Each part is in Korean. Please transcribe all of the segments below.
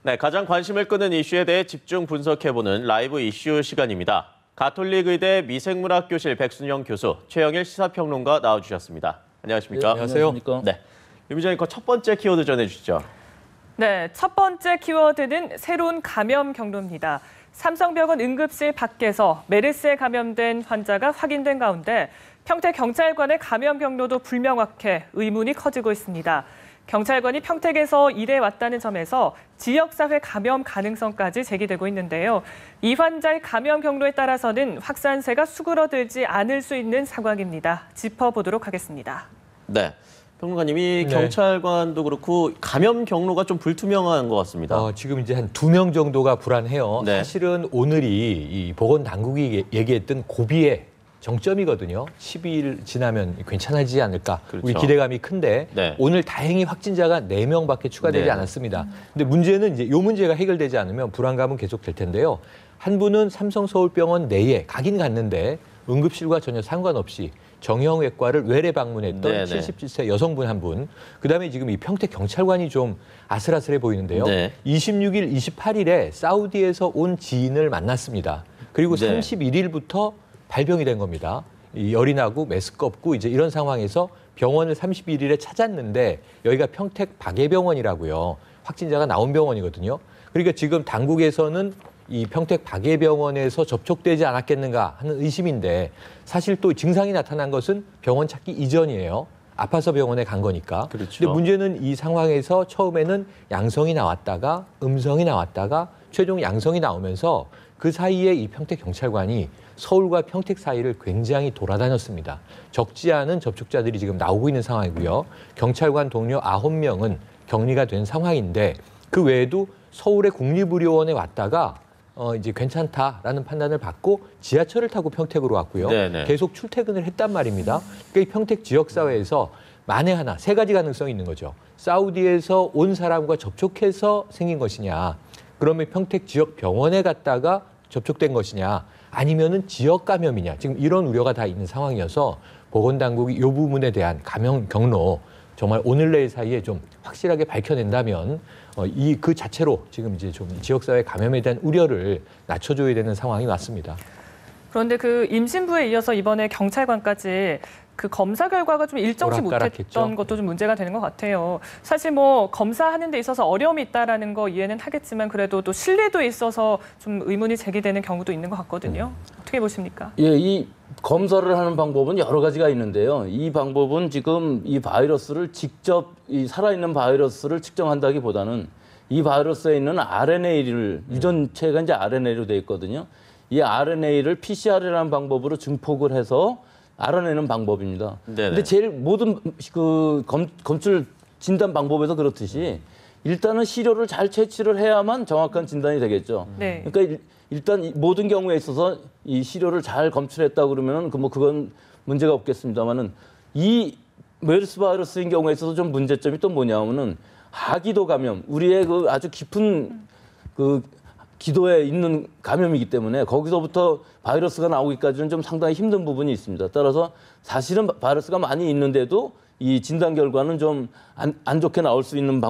네, 가장 관심을 끄는 이슈에 대해 집중 분석해보는 라이브 이슈 시간입니다. 가톨릭의대 미생물학교실 백순영 교수, 최영일 시사평론가 나와주셨습니다. 안녕하십니까? 네, 안녕하세요. 네, 유 기자님 첫 번째 키워드 전해주시죠. 네, 첫 번째 키워드는 새로운 감염 경로입니다. 삼성병원 응급실 밖에서 메르스에 감염된 환자가 확인된 가운데 평택경찰관의 감염 경로도 불명확해 의문이 커지고 있습니다. 경찰관이 평택에서 일해왔다는 점에서 지역사회 감염 가능성까지 제기되고 있는데요. 이 환자의 감염 경로에 따라서는 확산세가 수그러들지 않을 수 있는 상황입니다. 짚어보도록 하겠습니다. 네, 평론가님이 경찰관도 그렇고 감염 경로가 좀 불투명한 것 같습니다. 지금 이제 한 2명 정도가 불안해요. 네. 사실은 오늘이 이 보건당국이 얘기했던 고비의 정점이거든요. 12일 지나면 괜찮아지지 않을까. 그렇죠. 우리 기대감이 큰데 네. 오늘 다행히 확진자가 4명밖에 추가되지 네. 않았습니다. 근데 문제는 이제 이 문제가 해결되지 않으면 불안감은 계속될 텐데요. 한 분은 삼성서울병원 내에 가긴 갔는데 응급실과 전혀 상관없이 정형외과를 외래 방문했던 네네. 77세 여성분 한 분. 그다음에 지금 이 평택경찰관이 좀 아슬아슬해 보이는데요. 네. 26일, 28일에 사우디에서 온 지인을 만났습니다. 그리고 네. 31일부터 발병이 된 겁니다. 이 열이 나고 메스크 없고 이제 이런 상황에서 병원을 31일에 찾았는데 여기가 평택 박예병원이라고요. 확진자가 나온 병원이거든요. 그러니까 지금 당국에서는 이 평택 박예병원에서 접촉되지 않았겠는가 하는 의심인데 사실 또 증상이 나타난 것은 병원 찾기 이전이에요. 아파서 병원에 간 거니까. 그렇죠. 근데 문제는 이 상황에서 처음에는 양성이 나왔다가 음성이 나왔다가 최종 양성이 나오면서 그 사이에 이 평택경찰관이 서울과 평택 사이를 굉장히 돌아다녔습니다. 적지 않은 접촉자들이 지금 나오고 있는 상황이고요. 경찰관 동료 9명은 격리가 된 상황인데 그 외에도 서울의 국립의료원에 왔다가 이제 괜찮다라는 판단을 받고 지하철을 타고 평택으로 왔고요. 네네. 계속 출퇴근을 했단 말입니다. 그러니까 이 평택 지역사회에서 만에 하나, 3가지 가능성이 있는 거죠. 사우디에서 온 사람과 접촉해서 생긴 것이냐, 그러면 평택 지역 병원에 갔다가 접촉된 것이냐, 아니면은 지역 감염이냐. 지금 이런 우려가 다 있는 상황이어서 보건당국이 이 부분에 대한 감염 경로 정말 오늘 내일 사이에 좀 확실하게 밝혀낸다면 그 자체로 지금 이제 좀 지역사회 감염에 대한 우려를 낮춰줘야 되는 상황이 왔습니다. 그런데 그 임신부에 이어서 이번에 경찰관까지 그 검사 결과가 좀 일정치 오락가락했죠. 못했던 것도 좀 문제가 되는 것 같아요. 사실 뭐 검사하는 데 있어서 어려움이 있다라는 거 이해는 하겠지만 그래도 또 신뢰도에 있어서 좀 의문이 제기되는 경우도 있는 것 같거든요. 어떻게 보십니까? 예, 이 검사를 하는 방법은 여러 가지가 있는데요. 이 방법은 지금 이 바이러스를 직접 이 살아있는 바이러스를 측정한다기보다는 이 바이러스에 있는 RNA를 유전체가 이제 RNA로 되어 있거든요. 이 RNA를 PCR이라는 방법으로 증폭을 해서 알아내는 방법입니다. 근데 제일 모든 그 검출 진단 방법에서 그렇듯이 일단은 시료를 잘 채취를 해야만 정확한 진단이 되겠죠. 네. 그러니까 일단 모든 경우에 있어서 이 시료를 잘 검출했다 그러면은 그건 문제가 없겠습니다만은 이 메르스 바이러스인 경우에 있어서 좀 문제점이 또 뭐냐면은 하기도 감염, 우리의 그 아주 깊은 그 기도에 있는 감염이기 때문에 거기서부터 바이러스가 나오기까지는 좀 상당히 힘든 부분이 있습니다. 따라서 사실은 바이러스가 많이 있는데도 이 진단 결과는 좀 안 좋게 나올 수 있는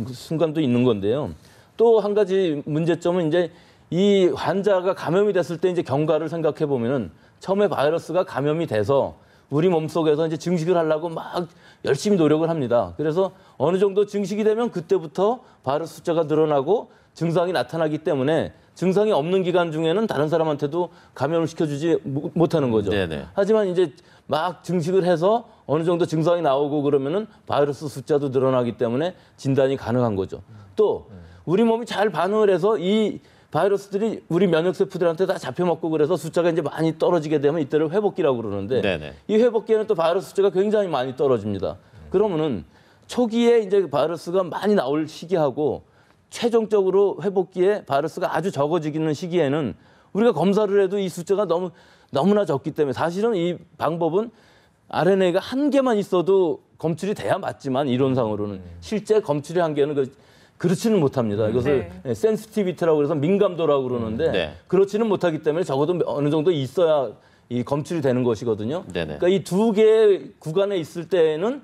순간도 있는 건데요. 또 한 가지 문제점은 이제 이 환자가 감염이 됐을 때 이제 경과를 생각해 보면은 처음에 바이러스가 감염이 돼서 우리 몸속에서 이제 증식을 하려고 막 열심히 노력을 합니다. 그래서 어느 정도 증식이 되면 그때부터 바이러스 숫자가 늘어나고 증상이 나타나기 때문에 증상이 없는 기간 중에는 다른 사람한테도 감염을 시켜주지 못하는 거죠. 네네. 하지만 이제 막 증식을 해서 어느 정도 증상이 나오고 그러면은 바이러스 숫자도 늘어나기 때문에 진단이 가능한 거죠. 또 우리 몸이 잘 반응을 해서 이 바이러스들이 우리 면역세포들한테 다 잡혀먹고 그래서 숫자가 이제 많이 떨어지게 되면 이때를 회복기라고 그러는데 네네. 이 회복기에는 또 바이러스 숫자가 굉장히 많이 떨어집니다. 그러면은 초기에 이제 바이러스가 많이 나올 시기하고 최종적으로 회복기에 바이러스가 아주 적어지는 시기에는 우리가 검사를 해도 이 숫자가 너무나 적기 때문에 사실은 이 방법은 RNA가 한 개만 있어도 검출이 돼야 맞지만 이론상으로는 실제 검출의 한계는 그렇지는 못합니다. 이것을 센시티비티라고 해서 민감도라고 그러는데 네. 그렇지는 못하기 때문에 적어도 어느 정도 있어야 이 검출이 되는 것이거든요. 네네. 그러니까 이 두 개의 구간에 있을 때에는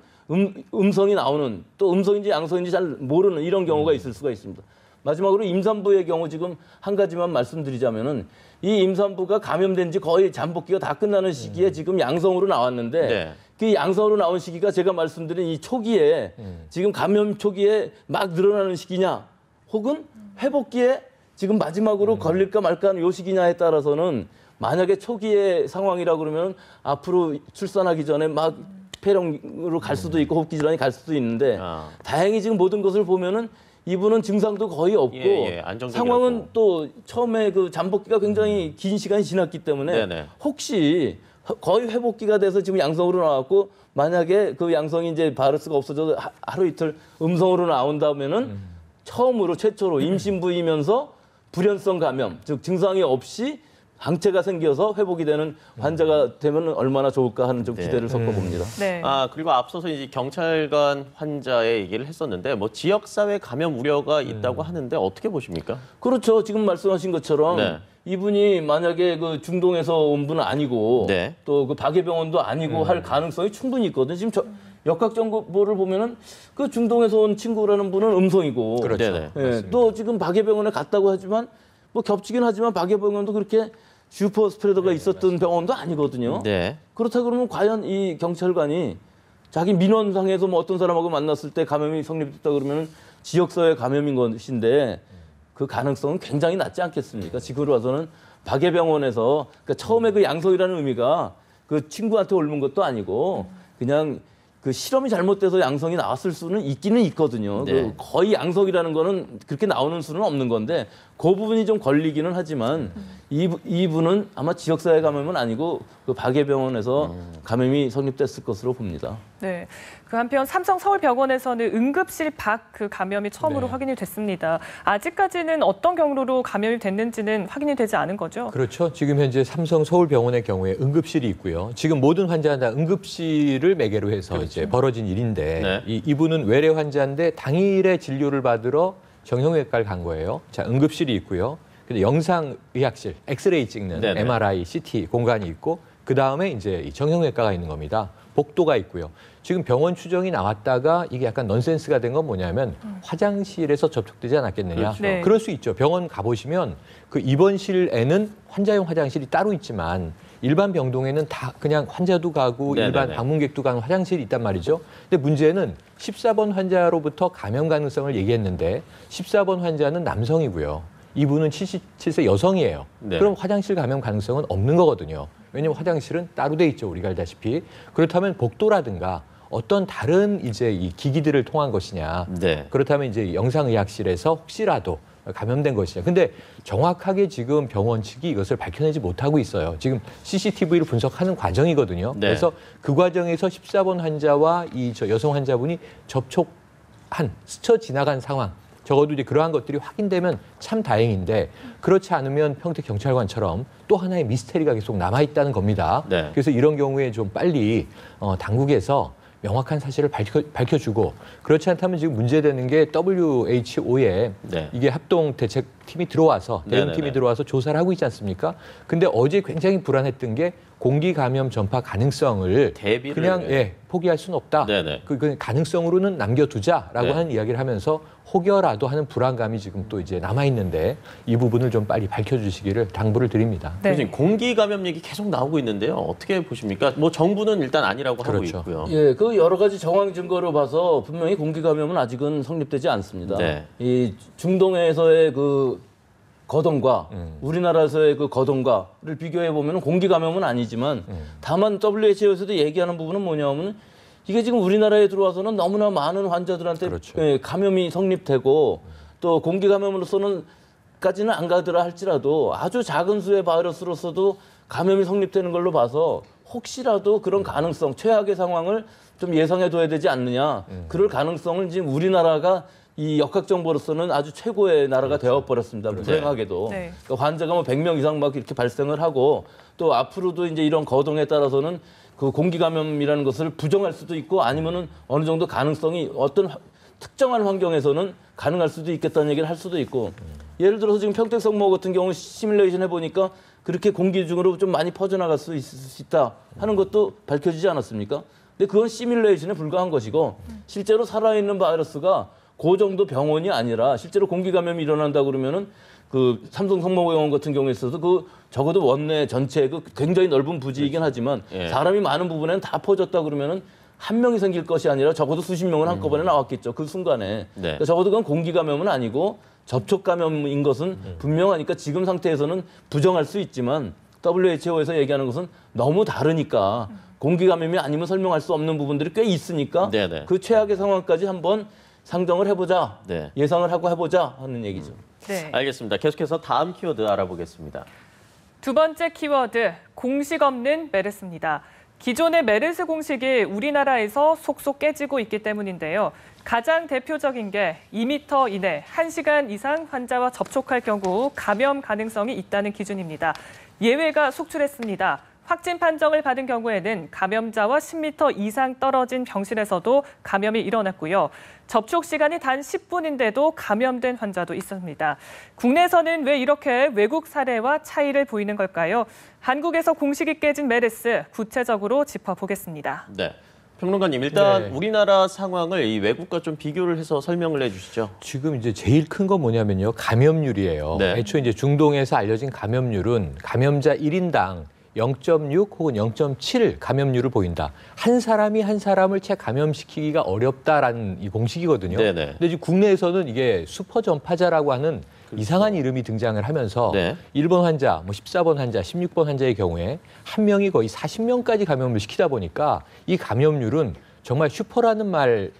음성이 나오는 또 음성인지 양성인지 잘 모르는 이런 경우가 있을 수가 있습니다. 마지막으로 임산부의 경우 지금 한 가지만 말씀드리자면은 이 임산부가 감염된 지 거의 잠복기가 다 끝나는 시기에 지금 양성으로 나왔는데 네. 그 양성으로 나온 시기가 제가 말씀드린 이 초기에 지금 감염 초기에 막 늘어나는 시기냐 혹은 회복기에 지금 마지막으로 걸릴까 말까 하는 요 시기냐에 따라서는 만약에 초기의 상황이라 그러면 앞으로 출산하기 전에 막 폐렴으로 갈 수도 있고 호흡기 질환이 갈 수도 있는데 다행히 지금 모든 것을 보면은 이분은 증상도 거의 없고 안정적이라고. 상황은 또 처음에 그 잠복기가 굉장히 긴 시간이 지났기 때문에 네네. 혹시 거의 회복기가 돼서 지금 양성으로 나왔고 만약에 그 양성이 이제 바이러스가 없어져서 하루 이틀 음성으로 나온다면은 처음으로 최초로 임신부이면서 불연성 감염 즉 증상이 없이 항체가 생겨서 회복이 되는 환자가 되면 얼마나 좋을까 하는 좀 기대를 섞어봅니다. 네. 그리고 앞서서 이제 경찰관 환자의 얘기를 했었는데 뭐 지역사회 감염 우려가 있다고 하는데 어떻게 보십니까? 그렇죠. 지금 말씀하신 것처럼 네. 이분이 만약에 그 중동에서 온 분은 아니고 네. 또 그 박예병원도 아니고 할 가능성이 충분히 있거든요. 지금 역학 정보를 보면은 그 중동에서 온 친구라는 분은 음성이고 그렇죠. 네네. 예, 또 지금 박예병원에 갔다고 하지만 뭐 겹치긴 하지만 박예병원도 그렇게 슈퍼 스프레더가 있었던 병원도 아니거든요. 네. 그렇다 그러면 과연 이 경찰관이 자기 민원상에서 뭐 어떤 사람하고 만났을 때 감염이 성립됐다 그러면 지역사회 감염인 것인데 그 가능성은 굉장히 낮지 않겠습니까? 지금으로 와서는 박예병원에서 그러니까 처음에 그 양성이라는 의미가 그 친구한테 옮은 것도 아니고 그냥 그 실험이 잘못돼서 양성이 나왔을 수는 있기는 있거든요. 네. 그 거의 양성이라는 거는 그렇게 나오는 수는 없는 건데 그 부분이 좀 걸리기는 하지만 이분은 아마 지역사회 감염은 아니고 그 박예병원에서 감염이 성립됐을 것으로 봅니다. 네. 그 한편 삼성 서울병원에서는 응급실 밖 그 감염이 처음으로 확인이 됐습니다. 아직까지는 어떤 경로로 감염이 됐는지는 확인이 되지 않은 거죠? 그렇죠. 지금 현재 삼성 서울병원의 경우에 응급실이 있고요. 지금 모든 환자는 다 응급실을 매개로 해서 이제 벌어진 일인데 네. 이분은 외래 환자인데 당일에 진료를 받으러 정형외과를 간 거예요. 자, 응급실이 있고요. 근데 영상의학실, 엑스레이 찍는 네네. MRI, CT 공간이 있고 그 다음에 이제 이 정형외과가 있는 겁니다. 복도가 있고요. 지금 병원 추정이 나왔다가 이게 약간 넌센스가 된 건 뭐냐면 화장실에서 접촉되지 않았겠느냐. 그렇죠. 네. 그럴 수 있죠. 병원 가보시면 그 입원실에는 환자용 화장실이 따로 있지만 일반 병동에는 다 그냥 환자도 가고 네네네. 일반 방문객도 가는 화장실이 있단 말이죠. 근데 문제는 14번 환자로부터 감염 가능성을 얘기했는데 14번 환자는 남성이고요. 이분은 77세 여성이에요. 네. 그럼 화장실 감염 가능성은 없는 거거든요. 왜냐하면 화장실은 따로 돼 있죠. 우리가 알다시피. 그렇다면 복도라든가 어떤 다른 이제 이 기기들을 통한 것이냐. 네. 그렇다면 이제 영상의학실에서 혹시라도 감염된 것이냐. 근데 정확하게 지금 병원 측이 이것을 밝혀내지 못하고 있어요. 지금 CCTV를 분석하는 과정이거든요. 네. 그래서 그 과정에서 14번 환자와 이 여성 환자분이 접촉한 스쳐 지나간 상황. 적어도 이제 그러한 것들이 확인되면 참 다행인데 그렇지 않으면 평택 경찰관처럼 또 하나의 미스테리가 계속 남아 있다는 겁니다. 네. 그래서 이런 경우에 좀 빨리 당국에서 명확한 사실을 밝혀주고 그렇지 않다면 지금 문제되는 게 WHO에 네. 이게 합동대책팀이 들어와서 대응팀이 네네네. 들어와서 조사를 하고 있지 않습니까? 근데 어제 굉장히 불안했던 게 공기 감염 전파 가능성을 대비를 그냥 포기할 수는 없다. 네네. 그 가능성으로는 남겨두자라고 네. 하는 이야기를 하면서 혹여라도 하는 불안감이 지금 또 이제 남아 있는데 이 부분을 좀 빨리 밝혀주시기를 당부를 드립니다. 네. 교수님, 공기 감염 얘기 계속 나오고 있는데요. 어떻게 보십니까? 뭐 정부는 일단 아니라고 그렇죠. 하고 있고요. 예, 그 여러 가지 정황 증거로 봐서 분명히 공기 감염은 아직은 성립되지 않습니다. 네. 이 중동에서의 그 거동과 우리나라에서의 그 거동과를 비교해 보면 공기 감염은 아니지만 다만 WHO에서도 얘기하는 부분은 뭐냐면 이게 지금 우리나라에 들어와서는 너무나 많은 환자들한테 그렇죠. 예, 감염이 성립되고 또 공기 감염으로서는까지는 안 가더라 할지라도 아주 작은 수의 바이러스로서도 감염이 성립되는 걸로 봐서 혹시라도 그런 가능성, 최악의 상황을 좀 예상해 둬야 되지 않느냐. 그럴 가능성을 지금 우리나라가 이 역학 정보로서는 아주 최고의 나라가 되어버렸습니다. 불행하게도. 네. 그러니까 환자가 뭐 100명 이상 막 이렇게 발생을 하고 또 앞으로도 이제 이런 거동에 따라서는 그 공기 감염이라는 것을 부정할 수도 있고 아니면은 어느 정도 가능성이 어떤 특정한 환경에서는 가능할 수도 있겠다는 얘기를 할 수도 있고 예를 들어서 지금 평택 성모 같은 경우 시뮬레이션 해보니까 그렇게 공기 중으로 좀 많이 퍼져나갈 수 있다 하는 것도 밝혀지지 않았습니까? 근데 그건 시뮬레이션에 불과한 것이고 실제로 살아있는 바이러스가 그 정도 병원이 아니라 실제로 공기 감염이 일어난다 그러면은 그 삼성 성모병원 같은 경우에 있어서 그 적어도 원내 전체 그 굉장히 넓은 부지이긴 하지만 예. 사람이 많은 부분에는 다 퍼졌다 그러면은 한 명이 생길 것이 아니라 적어도 수십 명은 한꺼번에 나왔겠죠. 그 순간에. 네. 그러니까 적어도 그건 공기 감염은 아니고 접촉 감염인 것은 분명하니까 지금 상태에서는 부정할 수 있지만 WHO에서 얘기하는 것은 너무 다르니까 공기 감염이 아니면 설명할 수 없는 부분들이 꽤 있으니까 네네. 그 최악의 상황까지 한번 상정을 해보자. 네. 예상을 하고 해보자 하는 얘기죠. 네. 알겠습니다. 계속해서 다음 키워드 알아보겠습니다. 두 번째 키워드, 공식 없는 메르스입니다. 기존의 메르스 공식이 우리나라에서 속속 깨지고 있기 때문인데요. 가장 대표적인 게 2m 이내 1시간 이상 환자와 접촉할 경우 감염 가능성이 있다는 기준입니다. 예외가 속출했습니다. 확진 판정을 받은 경우에는 감염자와 10m 이상 떨어진 병실에서도 감염이 일어났고요. 접촉 시간이 단 10분인데도 감염된 환자도 있습니다. 국내에서는 왜 이렇게 외국 사례와 차이를 보이는 걸까요? 한국에서 공식이 깨진 메르스 구체적으로 짚어보겠습니다. 네. 평론가님, 일단 네. 우리나라 상황을 이 외국과 좀 비교를 해서 설명을 해주시죠. 지금 이제 제일 큰 건 뭐냐면요. 감염률이에요. 네. 애초에 이제 중동에서 알려진 감염률은 감염자 1인당 0.6 혹은 0.7 감염률을 보인다. 한 사람이 한 사람을 채 감염시키기가 어렵다라는 이 공식이거든요. 네네. 근데 지금 국내에서는 이게 슈퍼 전파자라고 하는 이상한 이름이 등장을 하면서 네. 1번 환자, 뭐 14번 환자, 16번 환자의 경우에 한 명이 거의 40명까지 감염을 시키다 보니까 이 감염률은 정말 슈퍼라는 말에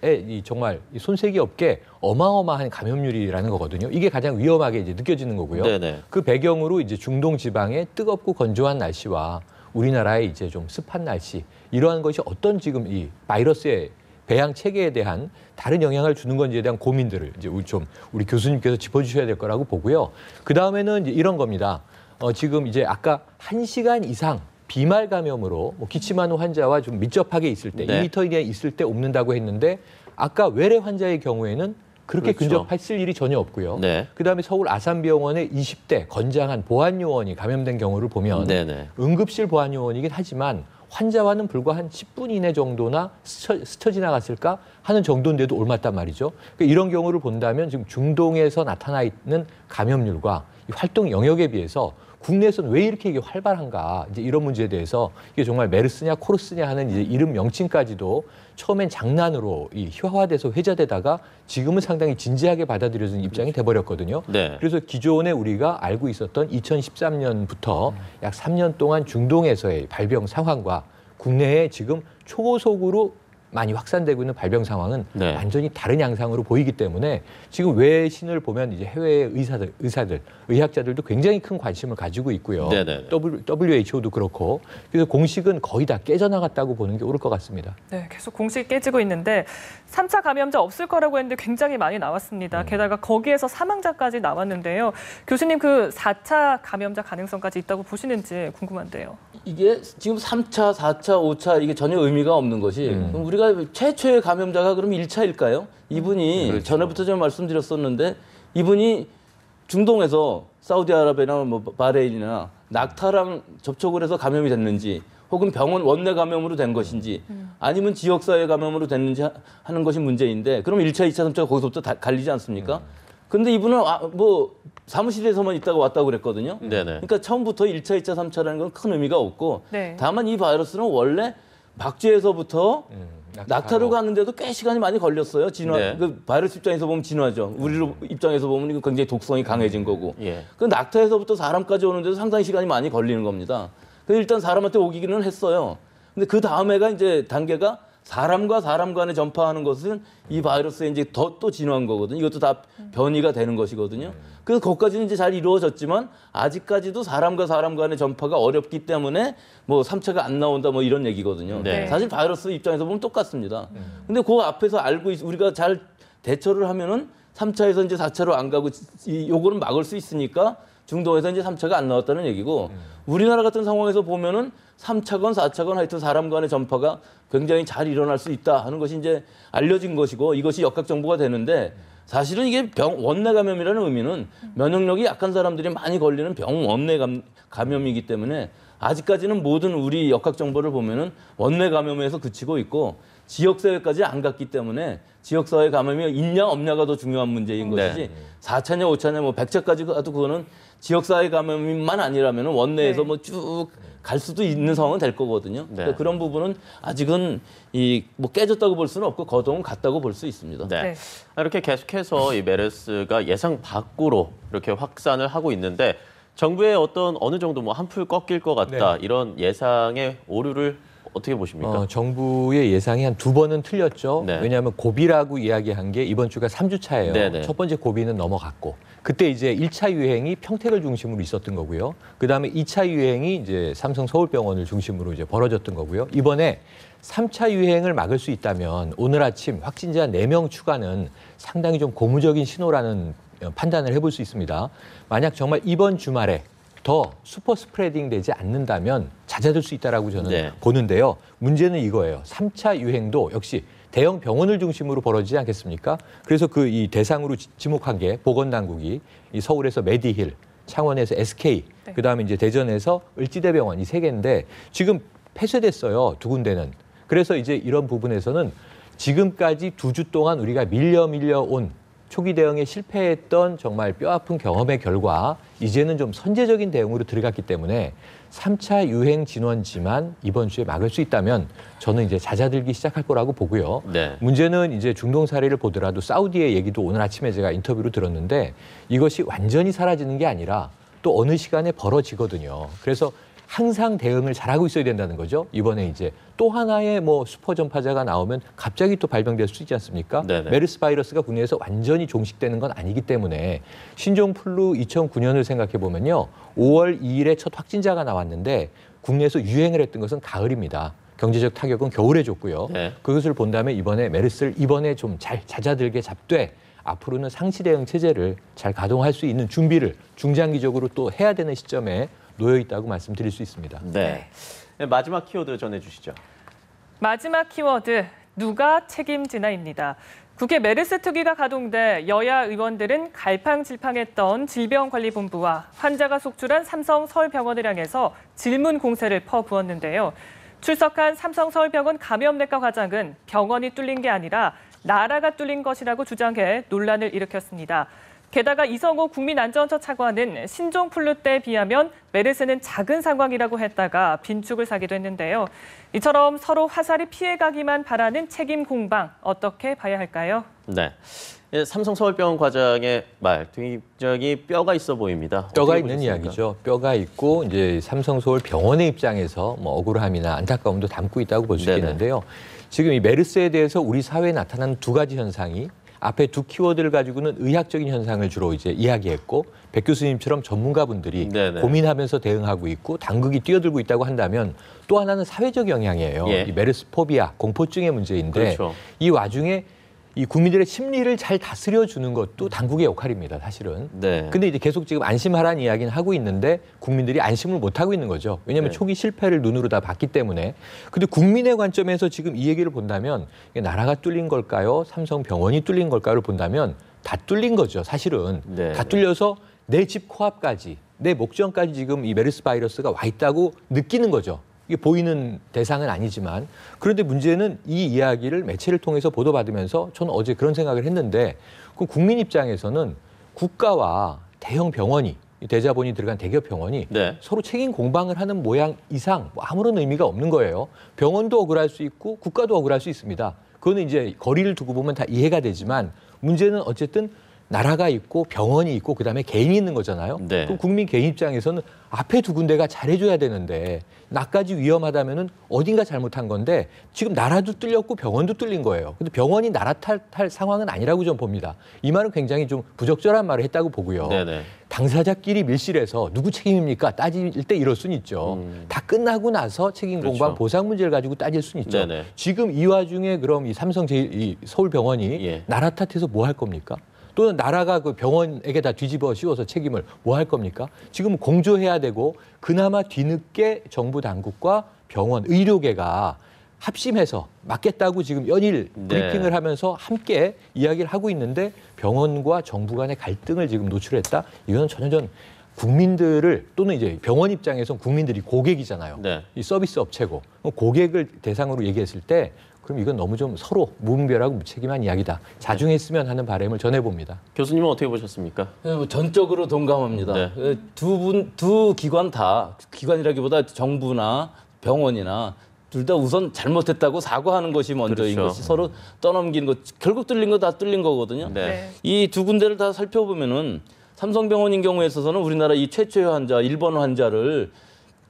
정말 손색이 없게 어마어마한 감염률이라는 거거든요. 이게 가장 위험하게 이제 느껴지는 거고요. 네네. 그 배경으로 이제 중동 지방의 뜨겁고 건조한 날씨와 우리나라의 이제 좀 습한 날씨, 이러한 것이 어떤 지금 이 바이러스의 배양 체계에 대한 다른 영향을 주는 건지에 대한 고민들을 이제 우리 교수님께서 짚어주셔야 될 거라고 보고요. 그 다음에는 이제 이런 겁니다. 지금 이제 아까 1시간 이상 비말 감염으로 뭐 기침하는 환자와 좀 밀접하게 있을 때, 네. 2m 이내에 있을 때 옮는다고 했는데 아까 외래 환자의 경우에는 그렇게 그렇죠. 근접했을 일이 전혀 없고요. 네. 그다음에 서울 아산병원의 20대 건장한 보안요원이 감염된 경우를 보면 네네. 응급실 보안요원이긴 하지만 환자와는 불과 한 10분 이내 정도나 스쳐 지나갔을까 하는 정도인데도 옮았단 말이죠. 그러니까 이런 경우를 본다면 지금 중동에서 나타나 있는 감염률과 이 활동 영역에 비해서 국내에서는 왜 이렇게 이게 활발한가, 이제 이런 문제에 대해서 이게 정말 메르스냐 코르스냐 하는 이제 이름 명칭까지도 처음엔 장난으로 이 희화화돼서 회자되다가 지금은 상당히 진지하게 받아들여지는 입장이 돼버렸거든요. 네. 그래서 기존에 우리가 알고 있었던 2013년부터 약 3년 동안 중동에서의 발병 상황과 국내에 지금 초고속으로 많이 확산되고 있는 발병 상황은 네. 완전히 다른 양상으로 보이기 때문에 지금 외신을 보면 이제 해외 의사들, 의학자들도 굉장히 큰 관심을 가지고 있고요. 네네. WHO도 그렇고 그래서 공식은 거의 다 깨져나갔다고 보는 게 옳을 것 같습니다. 네, 계속 공식이 깨지고 있는데 3차 감염자 없을 거라고 했는데 굉장히 많이 나왔습니다. 게다가 거기에서 사망자까지 나왔는데요. 교수님, 그 4차 감염자 가능성까지 있다고 보시는지 궁금한데요. 이게 지금 3차, 4차, 5차 이게 전혀 의미가 없는 것이 그럼 우리가 최초의 감염자가 그럼 1차일까요? 이분이 그렇죠. 전에부터 제가 말씀드렸었는데 이분이 중동에서 사우디아라비아나 뭐 바레인이나 낙타랑 접촉을 해서 감염이 됐는지 혹은 병원 원내 감염으로 된 것인지 아니면 지역사회 감염으로 됐는지 하는 것이 문제인데 그럼 1차, 2차, 3차가 거기서부터 다 갈리지 않습니까? 근데 이분은 뭐 사무실에서만 있다가 왔다고 그랬거든요. 네네. 그러니까 처음부터 1차, 2차, 3차라는 건 큰 의미가 없고 네. 다만 이 바이러스는 원래 박쥐에서부터 낙타로 가는데도 꽤 시간이 많이 걸렸어요. 진화. 네. 그 바이러스 입장에서 보면 진화죠. 우리 입장에서 보면 이거 굉장히 독성이 강해진 거고. 예. 그 낙타에서부터 사람까지 오는데도 상당히 시간이 많이 걸리는 겁니다. 그래서 일단 사람한테 오기는 했어요. 근데 그 다음에가 이제 단계가 사람과 사람 간에 전파하는 것은 이 바이러스에 이제 또 진화한 거거든요. 이것도 다 변이가 되는 것이거든요. 그래서 거기까지는 이제 잘 이루어졌지만 아직까지도 사람과 사람 간의 전파가 어렵기 때문에 뭐 3차가 안 나온다 뭐 이런 얘기거든요. 네. 사실 바이러스 입장에서 보면 똑같습니다. 근데 그 앞에서 우리가 잘 대처를 하면은 3차에서 이제 4차로 안 가고 요거는 막을 수 있으니까 중동에서 이제 3차가 안 나왔다는 얘기고 우리나라 같은 상황에서 보면은 3차건 4차건 하여튼 사람 간의 전파가 굉장히 잘 일어날 수 있다 하는 것이 이제 알려진 것이고 이것이 역학 정보가 되는데 사실은 이게 원내 감염이라는 의미는 면역력이 약한 사람들이 많이 걸리는 병 원내 감염이기 때문에 아직까지는 모든 우리 역학 정보를 보면은 원내 감염에서 그치고 있고 지역사회까지 안 갔기 때문에 지역사회 감염이 있냐 없냐가 더 중요한 문제인 네. 것이지 4차냐 5차냐 뭐 100차까지 가도 그거는 지역사회 감염만 아니라면 원내에서 네. 뭐 쭉 갈 수도 있는 상황은 될 거거든요. 네. 그러니까 그런 부분은 아직은 이 뭐 깨졌다고 볼 수는 없고 거동은 갔다고 볼 수 있습니다. 네. 네. 이렇게 계속해서 이 메르스가 예상 밖으로 이렇게 확산을 하고 있는데 정부의 어느 정도 뭐 한풀 꺾일 것 같다 이런 예상의 오류를 어떻게 보십니까? 정부의 예상이 한 2번은 틀렸죠. 네. 왜냐하면 고비라고 이야기한 게 이번 주가 3주 차예요. 네네. 첫 번째 고비는 넘어갔고 그때 이제 1차 유행이 평택을 중심으로 있었던 거고요. 그다음에 2차 유행이 이제 삼성 서울병원을 중심으로 이제 벌어졌던 거고요. 이번에 3차 유행을 막을 수 있다면 오늘 아침 확진자 4명 추가는 상당히 좀 고무적인 신호라는 판단을 해볼 수 있습니다. 만약 정말 이번 주말에 더 슈퍼 스프레딩 되지 않는다면 잦아들 수 있다라고 저는 네. 보는데요. 문제는 이거예요. 3차 유행도 역시 대형 병원을 중심으로 벌어지지 않겠습니까? 그래서 그 이 대상으로 지목한 게 보건당국이 이 서울에서 메디힐, 창원에서 SK, 네. 그다음에 이제 대전에서 을지대병원 이 3개인데 지금 폐쇄됐어요. 2군데는. 그래서 이제 이런 부분에서는 지금까지 2주 동안 우리가 밀려온 초기 대응에 실패했던 정말 뼈아픈 경험의 결과 이제는 좀 선제적인 대응으로 들어갔기 때문에 3차 유행 진원지만 이번 주에 막을 수 있다면 저는 이제 잦아들기 시작할 거라고 보고요. 네. 문제는 이제 중동 사례를 보더라도 사우디의 얘기도 오늘 아침에 제가 인터뷰로 들었는데 이것이 완전히 사라지는 게 아니라 또 어느 시간에 벌어지거든요. 그래서 항상 대응을 잘하고 있어야 된다는 거죠. 이번에 이제 또 하나의 뭐 슈퍼 전파자가 나오면 갑자기 또 발병될 수 있지 않습니까? 네네. 메르스 바이러스가 국내에서 완전히 종식되는 건 아니기 때문에 신종플루 2009년을 생각해 보면요. 5월 2일에 첫 확진자가 나왔는데 국내에서 유행을 했던 것은 가을입니다. 경제적 타격은 겨울에 줬고요. 네. 그것을 본다면 이번에 메르스를 이번에 좀 잘 잦아들게 잡되 앞으로는 상시 대응 체제를 잘 가동할 수 있는 준비를 중장기적으로 또 해야 되는 시점에 놓여 있다고 말씀드릴 수 있습니다. 네. 마지막 키워드 전해주시죠. 마지막 키워드 누가 책임지나입니다. 국회 메르스 특위가 가동돼 여야 의원들은 갈팡질팡했던 질병관리본부와 환자가 속출한 삼성 서울병원을 향해서 질문 공세를 퍼부었는데요. 출석한 삼성 서울병원 감염내과 과장은 병원이 뚫린 게 아니라 나라가 뚫린 것이라고 주장해 논란을 일으켰습니다. 게다가 이성호 국민안전처 차관은 신종플루 때에 비하면 메르스는 작은 상황이라고 했다가 빈축을 사기도 했는데요. 이처럼 서로 화살이 피해가기만 바라는 책임 공방 어떻게 봐야 할까요? 네. 삼성 서울병원 과장의 말 굉장히 뼈가 있어 보입니다. 뼈가 어떻게 있는 보셨습니까? 이야기죠. 뼈가 있고 이제 삼성 서울 병원의 입장에서 뭐 억울함이나 안타까움도 담고 있다고 볼 수 네네. 있겠는데요. 지금 이 메르스에 대해서 우리 사회에 나타나는 2가지 현상이 앞에 2 키워드를 가지고는 의학적인 현상을 주로 이제 이야기했고 백 교수님처럼 전문가분들이 네네. 고민하면서 대응하고 있고 당국이 뛰어들고 있다고 한다면 또 하나는 사회적 영향이에요. 예. 이 메르스 포비아, 공포증의 문제인데 그렇죠. 이 와중에 이 국민들의 심리를 잘 다스려 주는 것도 당국의 역할입니다, 사실은. 네. 근데 이제 계속 지금 안심하라는 이야기는 하고 있는데 국민들이 안심을 못 하고 있는 거죠. 왜냐하면 네. 초기 실패를 눈으로 다 봤기 때문에. 근데 국민의 관점에서 지금 이 얘기를 본다면 이게 나라가 뚫린 걸까요? 삼성병원이 뚫린 걸까요?를 본다면 다 뚫린 거죠, 사실은. 네. 다 뚫려서 내 집 코앞까지, 내 목전까지 지금 이 메르스 바이러스가 와 있다고 느끼는 거죠. 이게 보이는 대상은 아니지만 그런데 문제는 이 이야기를 매체를 통해서 보도받으면서 저는 어제 그런 생각을 했는데 그 국민 입장에서는 국가와 대형 병원이 대자본이 들어간 대기업 병원이 네. 서로 책임 공방을 하는 모양 이상 뭐 아무런 의미가 없는 거예요. 병원도 억울할 수 있고 국가도 억울할 수 있습니다. 그거는 이제 거리를 두고 보면 다 이해가 되지만 문제는 어쨌든 나라가 있고 병원이 있고 그다음에 개인이 있는 거잖아요. 네. 그럼 국민 개인 입장에서는 앞에 2군데가 잘해줘야 되는데 나까지 위험하다면은 어딘가 잘못한 건데 지금 나라도 뚫렸고 병원도 뚫린 거예요. 근데 병원이 나라 탓할 상황은 아니라고 좀 봅니다. 이 말은 굉장히 좀 부적절한 말을 했다고 보고요. 네네. 당사자끼리 밀실해서 누구 책임입니까? 따질 때 이럴 수는 있죠. 다 끝나고 나서 책임 그렇죠. 공방 보상 문제를 가지고 따질 수는 있죠. 네네. 지금 이 와중에 그럼 이 삼성 이 서울병원이 예. 나라 탓해서 뭐 할 겁니까? 또는 나라가 그 병원에게 다 뒤집어 씌워서 책임을 뭐 할 겁니까? 지금 공조해야 되고 그나마 뒤늦게 정부 당국과 병원, 의료계가 합심해서 막겠다고 지금 연일 네. 브리핑을 하면서 함께 이야기를 하고 있는데 병원과 정부 간의 갈등을 지금 노출했다? 이거는 전혀 국민들을 또는 이제 병원 입장에서는 국민들이 고객이잖아요. 네. 이 서비스 업체고 고객을 대상으로 얘기했을 때 그럼 이건 너무 좀 서로 무분별하고 무책임한 이야기다. 자중했으면 하는 바람을 전해봅니다. 교수님은 어떻게 보셨습니까? 전적으로 동감합니다. 네. 두 기관 다, 기관이라기보다 정부나 병원이나 둘 다 우선 잘못했다고 사과하는 것이 먼저인 그렇죠. 것이 서로 떠넘기는 것, 결국 뚫린 거 다 뚫린 거거든요. 네. 이 두 군데를 다 살펴보면은 삼성병원인 경우에 있어서는 우리나라 이 최초의 환자, 1번 환자를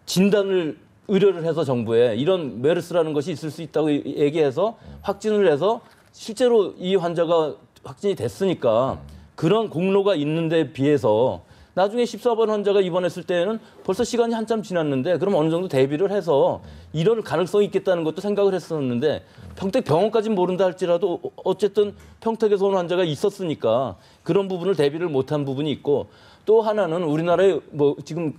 진단을 의뢰를 해서 정부에 이런 메르스라는 것이 있을 수 있다고 얘기해서 확진을 해서 실제로 이 환자가 확진이 됐으니까 그런 공로가 있는데 비해서 나중에 14번 환자가 입원했을 때에는 벌써 시간이 한참 지났는데 그럼 어느 정도 대비를 해서 이런 가능성이 있겠다는 것도 생각을 했었는데 평택 병원까지는 모른다 할지라도 어쨌든 평택에서 온 환자가 있었으니까 그런 부분을 대비를 못한 부분이 있고 또 하나는 우리나라의 뭐 지금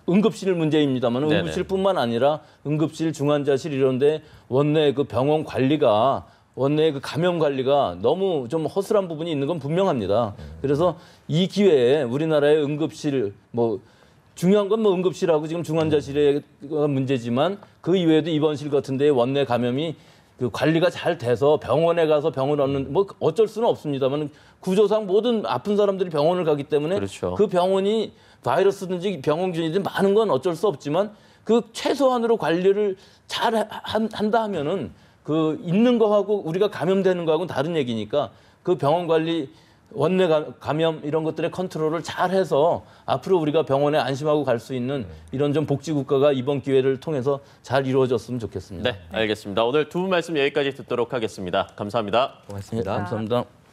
응급실 문제입니다만 네네. 응급실뿐만 아니라 응급실, 중환자실 이런데 원내 그 병원 관리가 원내 그 감염 관리가 너무 좀 허술한 부분이 있는 건 분명합니다. 그래서 이 기회에 우리나라의 응급실 뭐 중요한 건 뭐 응급실하고 지금 중환자실의 문제지만 그 이외에도 입원실 같은 데 원내 감염이 그 관리가 잘 돼서 병원에 가서 병을 얻는 뭐 어쩔 수는 없습니다만 구조상 모든 아픈 사람들이 병원을 가기 때문에 그렇죠. 그 병원이 바이러스든지 병원균이든 많은 건 어쩔 수 없지만 그 최소한으로 관리를 잘 한다 하면은 그 있는 거하고 우리가 감염되는 거하고는 다른 얘기니까 그 병원 관리 원내 감염 이런 것들의 컨트롤을 잘 해서 앞으로 우리가 병원에 안심하고 갈 수 있는 이런 좀 복지국가가 이번 기회를 통해서 잘 이루어졌으면 좋겠습니다. 네, 알겠습니다. 오늘 두 분 말씀 여기까지 듣도록 하겠습니다. 감사합니다. 고맙습니다. 감사합니다.